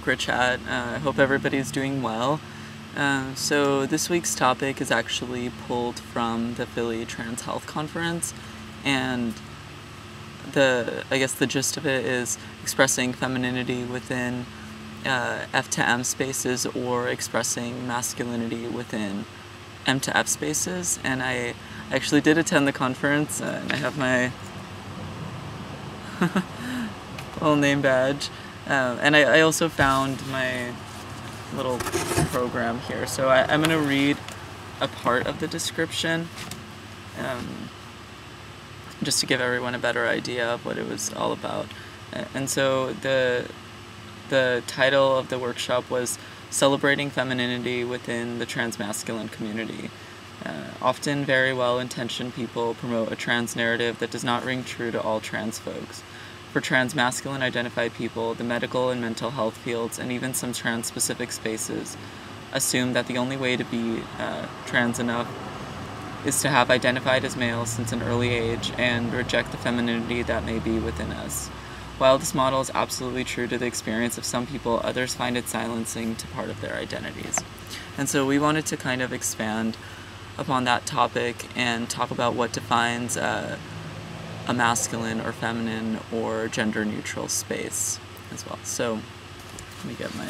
Chakra Chat. I hope everybody's doing well. So this week's topic is actually pulled from the Philly Trans Health Conference, and I guess the gist of it is expressing femininity within FTM spaces, or expressing masculinity within M to F spaces. And I actually did attend the conference, and I have my little name badge, and I also found my little program here, so I'm going to read a part of the description just to give everyone a better idea of what it was all about. And so the title of the workshop was Celebrating Femininity Within the Transmasculine Community. Often very well-intentioned people promote a trans narrative that does not ring true to all trans folks. For transmasculine identified people, the medical and mental health fields, and even some trans-specific spaces, assume that the only way to be trans enough is to have identified as male since an early age and reject the femininity that may be within us. While this model is absolutely true to the experience of some people, others find it silencing to part of their identities. And so we wanted to kind of expand upon that topic and talk about what defines a masculine or feminine or gender neutral space as well. So let me get my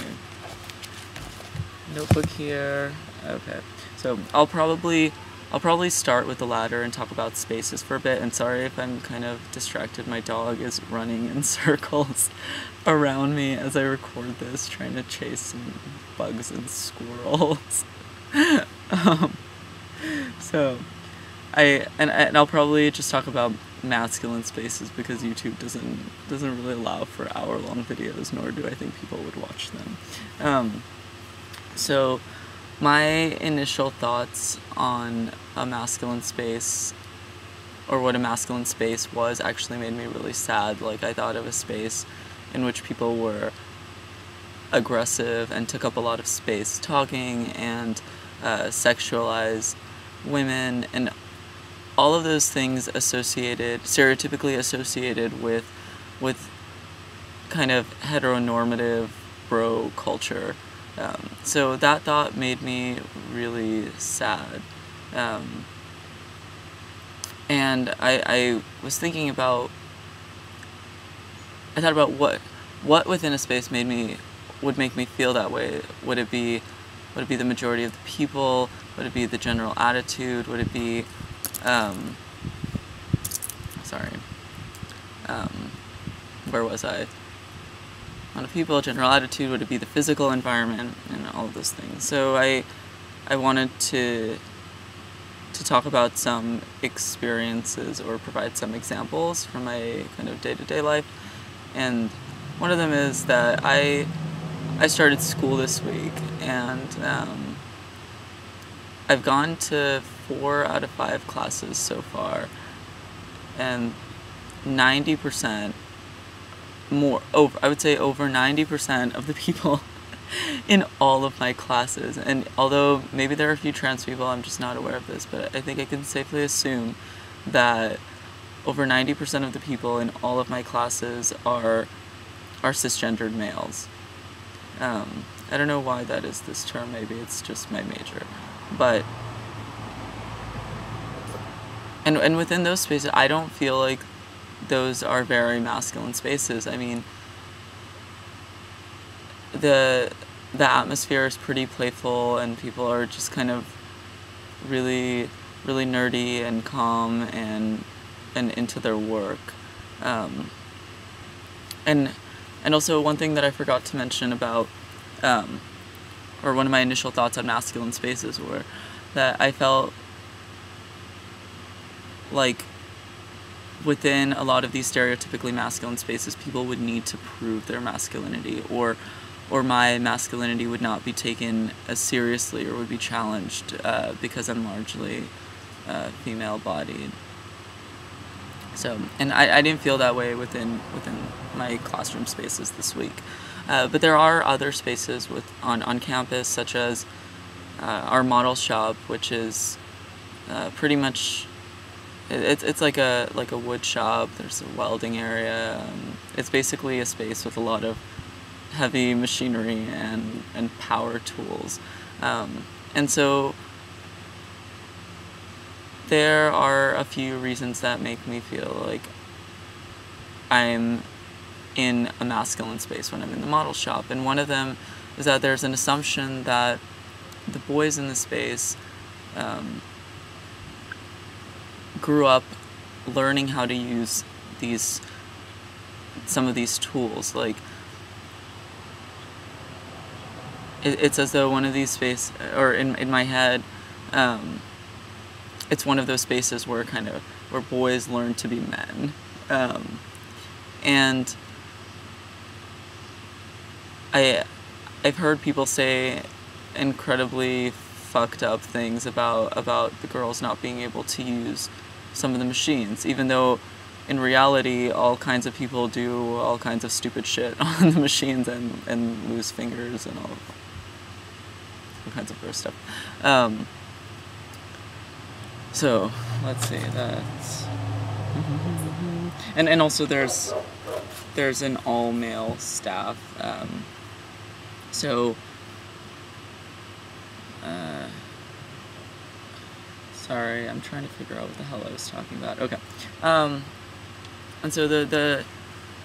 notebook here. Okay, so I'll probably start with the latter and talk about spaces for a bit. And sorry if I'm kind of distracted. My dog is running in circles around me as I record this, trying to chase some bugs and squirrels. So I'll probably just talk about masculine spaces because YouTube doesn't really allow for hour-long videos, nor do I think people would watch them. So my initial thoughts on a masculine space, or what a masculine space was, actually made me really sad. Like, I thought of a space in which people were aggressive and took up a lot of space talking and sexualized women, and all of those things stereotypically associated with kind of heteronormative bro culture. So that thought made me really sad. And I was thinking about, I thought about what within a space would make me feel that way. Would it be the majority of the people? Would it be the general attitude? Would it be where was I? Amount of people, general attitude, would it be the physical environment, and all of those things. So I wanted to talk about some experiences or provide some examples from my kind of day-to-day life. And one of them is that I started school this week, and I've gone to 4 out of 5 classes so far, and 90% I would say over 90% of the people in all of my classes, and although maybe there are a few trans people, I'm just not aware of this, but I think I can safely assume that over 90% of the people in all of my classes are cisgendered males. I don't know why that is this term, maybe it's just my major, but and within those spaces, I don't feel like those are very masculine spaces. I mean, the atmosphere is pretty playful, and people are just kind of really, really nerdy and calm and into their work. And also one thing that I forgot to mention about, or one of my initial thoughts on masculine spaces were that I felt like within a lot of these stereotypically masculine spaces, people would need to prove their masculinity, or my masculinity would not be taken as seriously, or would be challenged because I'm largely female-bodied. So, and I didn't feel that way within my classroom spaces this week. But there are other spaces on campus, such as our model shop, which is pretty much, it's like a wood shop. There's a welding area. It's basically a space with a lot of heavy machinery and power tools. And so there are a few reasons that make me feel like I'm in a masculine space when I'm in the model shop. And one of them is that there's an assumption that the boys in the space grew up learning how to use some of these tools. Like, it's as though one of these spaces, or in my head, it's one of those spaces where where boys learn to be men. And I've heard people say incredibly fucked up things about the girls not being able to use some of the machines, even though in reality all kinds of people do all kinds of stupid shit on the machines and lose fingers and all kinds of gross stuff. So let's see, that's and also there's an all-male staff. Sorry, I'm trying to figure out what the hell I was talking about. Okay. And so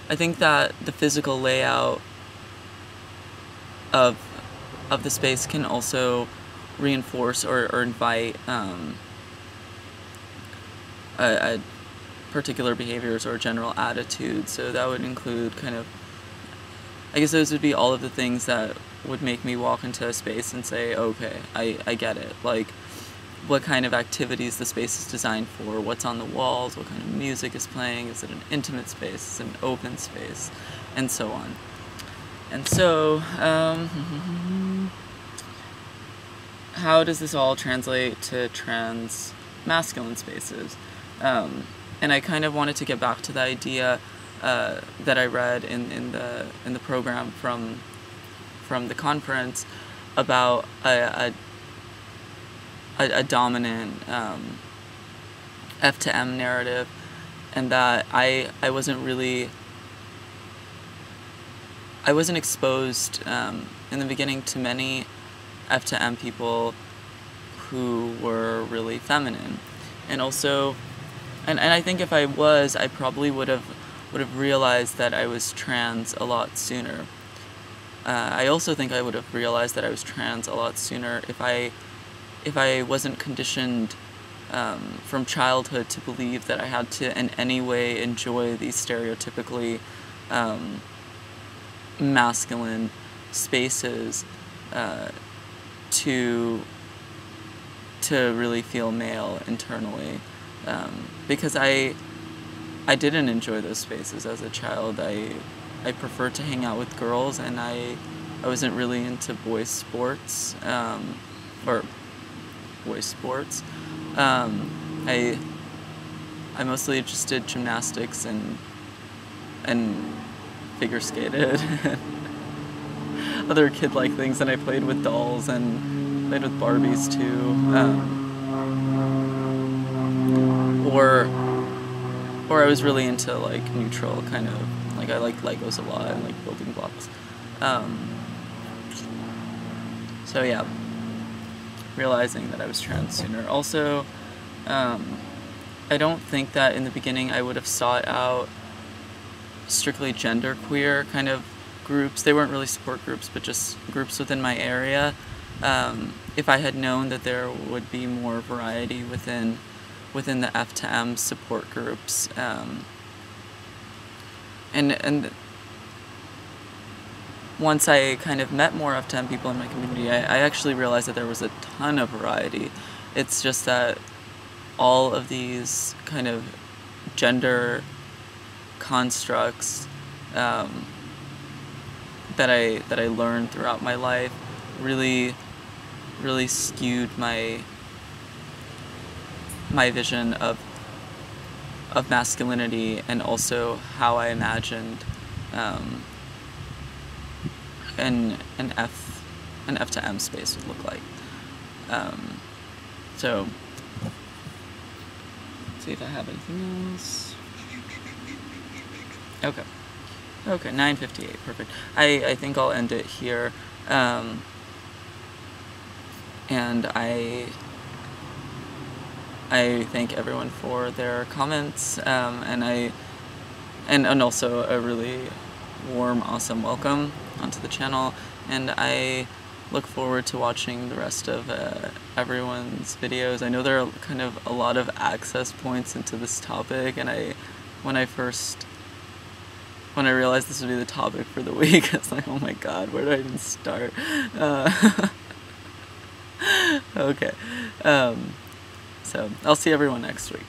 I think that the physical layout of the space can also reinforce or invite a particular behaviors or general attitudes. So that would include I guess those would be all of the things that would make me walk into a space and say, okay, I get it. Like, what kind of activities the space is designed for, what's on the walls, what kind of music is playing, is it an intimate space, is it an open space, and so on. And so, how does this all translate to trans masculine spaces? And I kind of wanted to get back to the idea that I read in the program from the conference about a dominant F to M narrative, and that I wasn't exposed in the beginning to many F to M people who were really feminine, and also, and I think if I was, I probably would have realized that I was trans a lot sooner. I also think I would have realized that I was trans a lot sooner if I wasn't conditioned from childhood to believe that I had to in any way enjoy these stereotypically masculine spaces to really feel male internally, because I didn't enjoy those spaces as a child. I preferred to hang out with girls, and I wasn't really into boys sports, or boys sports. I mostly just did gymnastics and figure skated, other kid-like things, and I played with dolls and played with Barbies too, or I was really into like neutral kind of, like I like Legos a lot and like building blocks. So yeah, realizing that I was trans sooner. Also, I don't think that in the beginning I would have sought out strictly genderqueer kind of groups. They weren't really support groups, but just groups within my area. If I had known that there would be more variety within the F to M support groups, and once I kind of met more F to M people in my community, I actually realized that there was a ton of variety. It's just that all of these kind of gender constructs that I learned throughout my life really skewed my vision of masculinity, and also how I imagined an F to M space would look like. So let's see if I have anything else. Okay. Okay, 9:58, perfect. I think I'll end it here. And I thank everyone for their comments, and also a really warm, awesome welcome onto the channel. And I look forward to watching the rest of everyone's videos. I know there are kind of a lot of access points into this topic, and when I realized this would be the topic for the week, I was like, oh my god, where do I even start? Okay. So I'll see everyone next week.